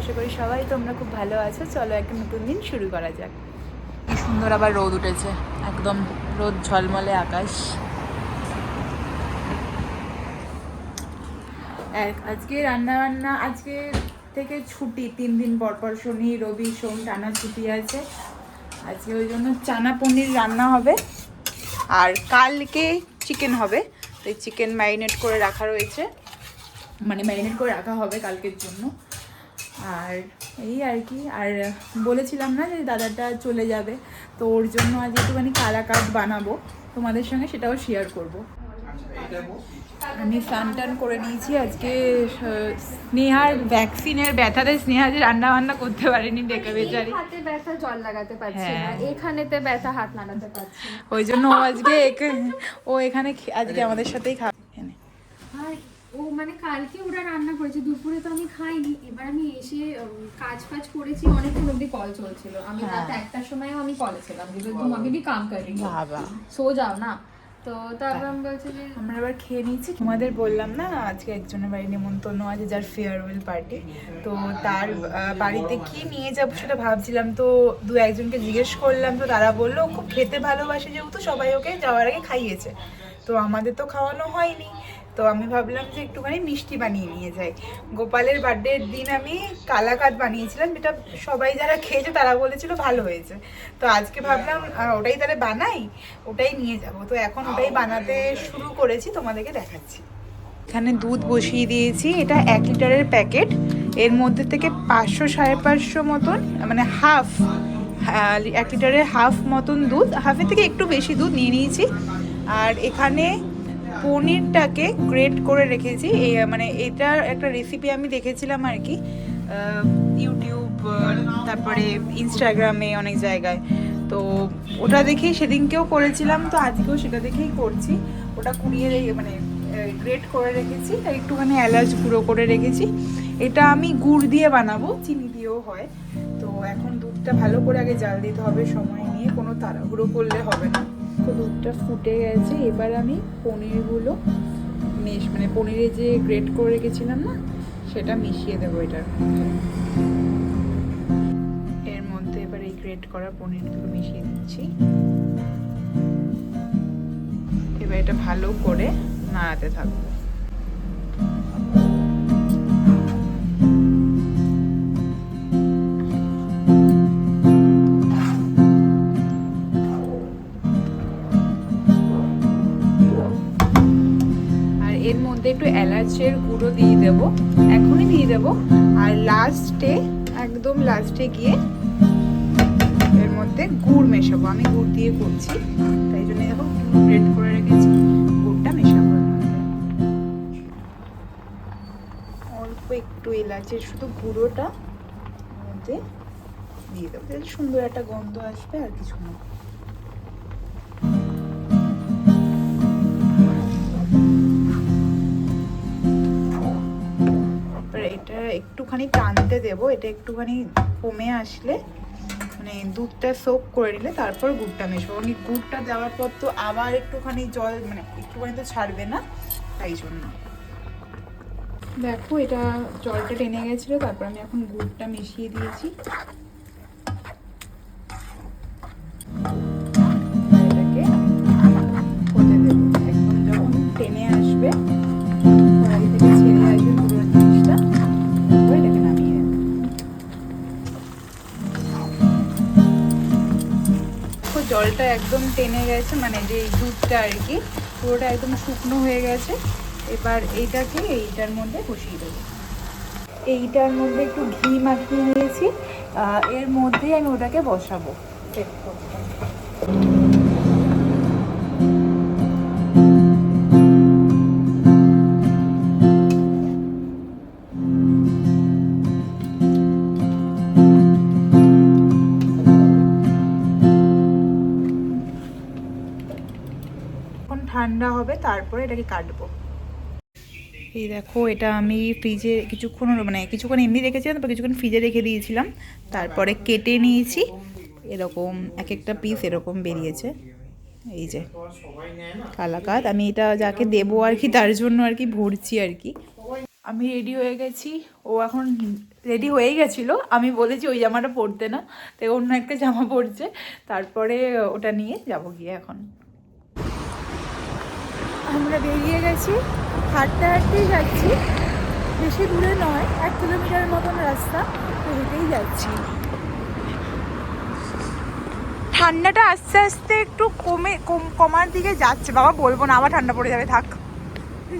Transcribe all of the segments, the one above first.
আশা করি সবাই তোমরা খুব ভালো আছো। চলো একটা নতুন দিন শুরু করা যাক। কি সুন্দর আবার রোদ উঠেছে, একদম রোদ ঝলমলে আকাশ। আজকে রান্না আজকে থেকে ছুটি, 3 দিন পর পর শনি রবি সোম টানা ছুটি আছে। আজকে ওই জন্য চানা পনির রান্না হবে, আর কালকে চিকেন হবে। তো চিকেন ম্যারিনেট করে রাখা রয়েছে, মানে ম্যারিনেট করে রাখা হবে কালকের জন্য। আর এই আর কি, আর বলেছিলাম না যে দাদাটা চলে যাবে, তো ওর জন্য আজ একটুখানি কালাকাঁদ বানাবো তোমাদের সঙ্গে, সেটাও শেয়ার করব। আমি স্নান টান করে নিয়েছি। আজকে স্নেহার ভ্যাকসিনের ব্যথাতে স্নেহা যে রান্না বান্না করতে পারেনি, ডেকে বেচারি। হাতে ব্যথা জল লাগাতে পারছি না, এখানেতে ব্যথা হাত নাড়াতে পারছি না। ওই জন্য ও আজকে এখানে আজকে আমাদের সাথেই খাবে। আর ও মানে কালকে ওরা রান্না করেছে, দুপুরে তো আমি খাইনি। এবার আমি এসে কাজ করেছি, অনেকক্ষণ অব্দি কল চলছিল। আমি রাত 1টার সময়ও আমি কলে ছিলাম, কিন্তু তুম আগে ভি কাম কর রহি বাবা, সো যাও না। তো তারপর আমি বলছি যে আমরা এবার খেয়ে নিচ্ছি। তোমাদের বললাম না আজকে একজনের বাড়ি নেমন্তন্ন আছে, যার ফেয়ারওয়েল পার্টি। তো তার বাড়িতে কি নিয়ে যাবো সেটা ভাবছিলাম। তো একজনকে জিজ্ঞেস করলাম, তো তারা বললো খুব খেতে ভালোবাসে, যেহেতু সবাই ওকে যাওয়ার আগে খাইয়েছে। তো আমাদের তো খাওয়ানো হয়নি, তো আমি ভাবলাম যে একটুখানি মিষ্টি বানিয়ে নিয়ে যাই। গোপালের বার্থডের দিন আমি কালাকাঁদ বানিয়েছিলাম, যেটা সবাই যারা খেয়েছে তারা বলেছিল ভালো হয়েছে। তো আজকে ভাবলাম ওটাই তাহলে বানাই, ওটাই নিয়ে যাব। তো এখন ওটাই বানাতে শুরু করেছি, তোমাদেরকে দেখাচ্ছি। এখানে দুধ বসিয়ে দিয়েছি, এটা 1 লিটারের প্যাকেট। এর মধ্যে থেকে 500-550 মতন, মানে হাফ 1 লিটারের হাফ মতন দুধ, হাফের থেকে একটু বেশি দুধ নিয়ে নিয়েছি। আর এখানে পনিরটাকে গ্রেট করে রেখেছি। এই মানে এটার একটা রেসিপি আমি দেখেছিলাম আর কি, ইউটিউব, তারপরে ইনস্টাগ্রামে, অনেক জায়গায়। তো ওটা দেখেই সেদিনকেও করেছিলাম, তো আজকেও সেটা দেখেই করছি। ওটা কুড়িয়ে মানে গ্রেট করে রেখেছি, তাই একটুখানি এলাচ গুঁড়ো করে রেখেছি। এটা আমি গুড় দিয়ে বানাবো, চিনি দিয়েও হয়। তো এখন দুধটা ভালো করে আগে জাল দিতে হবে, সময় নিয়ে, কোনো তাড়াহুড়ো করলে হবে না। তো দুধটা ফুটে গেছে, এবার আমি পনিরগুলো মানে পনিরে যে গ্রেট করে রেখেছিলাম না, সেটা মিশিয়ে দেবো এটার মধ্যে। এর মধ্যে এবার এই গ্রেট করা পনিরগুলো মিশিয়ে দিচ্ছি। এবার এটা ভালো করে নাড়াতে থাকবো। এর মধ্যে একটু এলাচের গুঁড়ো দিয়ে দেবো, এখনই দিয়ে দেবো। আর লাস্টে, একদম লাস্টে গিয়ে এর মধ্যে গুড় মেশাবো। আমি গুড় দিয়ে করছি, তাই জন্য দেখো গ্রেট করে রেখেছি, গুড়টা মেশাবো। অল্প একটু এলাচের শুধু গুঁড়োটা মধ্যে দিয়ে দেবো, সুন্দর একটা গন্ধ আসবে, আর কিছু না। এটা একটুখানি টানতে দেবো, এটা একটুখানি কমে আসলে, মানে দুধটা সোক করে নিলে তারপর গুড়টা মেশাবো। মানে গুড়টা দেওয়ার পর তো আবার একটুখানি জল, মানে একটুখানি তো ছাড়বে না, তাই জন্য। দেখো এটা জলটা টেনে গেছিলো, তারপর আমি এখন গুড়টা মিশিয়ে দিয়েছি। এটাকে হতে দেবো, একদম যখন টেনে আসবে, কড়াই থেকে ছেড়ে আসবে পুরো জিনিসটা, এটাকে নামিয়ে নেব। জলটা একদম টেনে গেছে, মানে যে দুধটা আর কি পুরোটা একদম শুকনো হয়ে গেছে। এবার এইটাকে এইটার মধ্যে বসিয়ে দেবো। এইটার মধ্যে একটু ঘি মাখিয়ে নিয়েছি, এর মধ্যেই আমি ওটাকে বসাবো সেট করতে। ঠান্ডা হবে, তারপরে এটাকে কাটবো। এই দেখো এটা আমি ফ্রিজে কিছুক্ষণ এমনি রেখেছিলাম, তারপর কিছুক্ষণ ফ্রিজে রেখে দিয়েছিলাম, তারপরে কেটে নিয়েছি। এরকম এক একটা পিস এরকম বেরিয়েছে। এই যে কালাকাঁদ, আমি এটা যাকে দেবো আর কি, তার জন্য আর কি ভরছি আর কি। আমি রেডি হয়ে গেছি, ও এখন রেডি হয়েই গেছিলো, আমি বলেছি ওই জামাটা পরতে না, তাই অন্য একটা জামা পরছে, তারপরে ওটা নিয়ে যাব গিয়ে। এখন আমরা বেরিয়ে গেছি, হাঁটতে হাঁটতেই যাচ্ছি, বেশি দূরে নয়, 1 কিলোমিটার মতন রাস্তা, তো হেঁটেই যাচ্ছি। ঠান্ডাটা আস্তে আস্তে একটু কমার দিকে যাচ্ছে। বাবা বলবো না, আবার ঠান্ডা পড়ে যাবে, থাক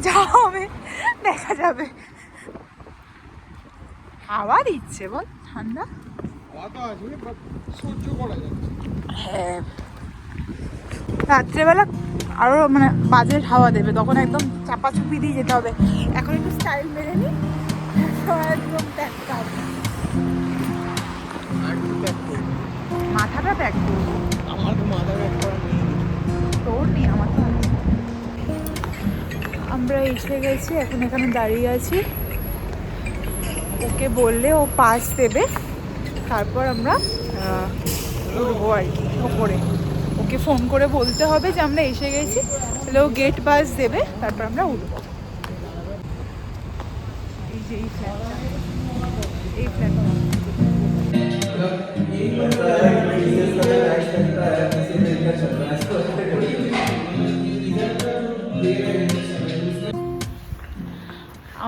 যা হবে দেখা যাবে। আবার ইচ্ছে বল ঠান্ডা, হ্যাঁ রাত্রেবেলা আরো মানে বাজের হাওয়া দেবে, তখন একদম চাপাচুপি দিয়ে যেতে হবে। এখন একটু স্টাইল মেরে নি, একদম মাথাটা প্যাক করবো। আমার তো মাথা ব্যাক করা নেই, তোর নেই, আমার তো আছে। আমরা এসে গেছি, এখন এখানে দাঁড়িয়ে আছি, ওকে বললে ও পাস দেবে, তারপর আমরা উঠবো আর কি ওপরে। ওকে ফোন করে বলতে হবে যে আমরা এসে গেছি, তাহলে ও গেট পাস দেবে, তারপর আমরা উঠবো। এই যে এই ফ্ল্যাটটা, এই ফ্ল্যাটটা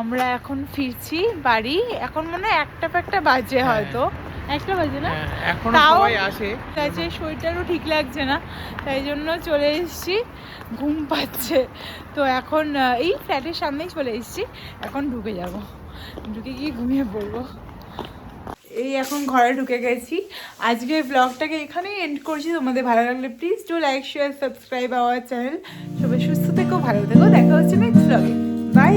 আমরা এখন ফিরছি বাড়ি। এখন মনে হয় 1টা বাজে, হয়তো 1টা বাজে না, এখনো তাও সবাই আসে। কাছে শরীরটারও ঠিক লাগছে না, তাই জন্য চলে এসেছি, ঘুম পাচ্ছে। তো এখন এই ফ্ল্যাটের সামনেই চলে এসেছি, এখন ঢুকে যাব, ঢুকে গিয়ে ঘুমিয়ে পড়বো। এই এখন ঘরে ঢুকে গেছি। আজকে ব্লগটাকে এখানেই এন্ড করছি। তোমাদের ভালো লাগলে please do like share subscribe our channel. সবাই সুস্থ থেকো, ভালো থেকো, দেখা হচ্ছে নেক্সট ব্লগে। বাই।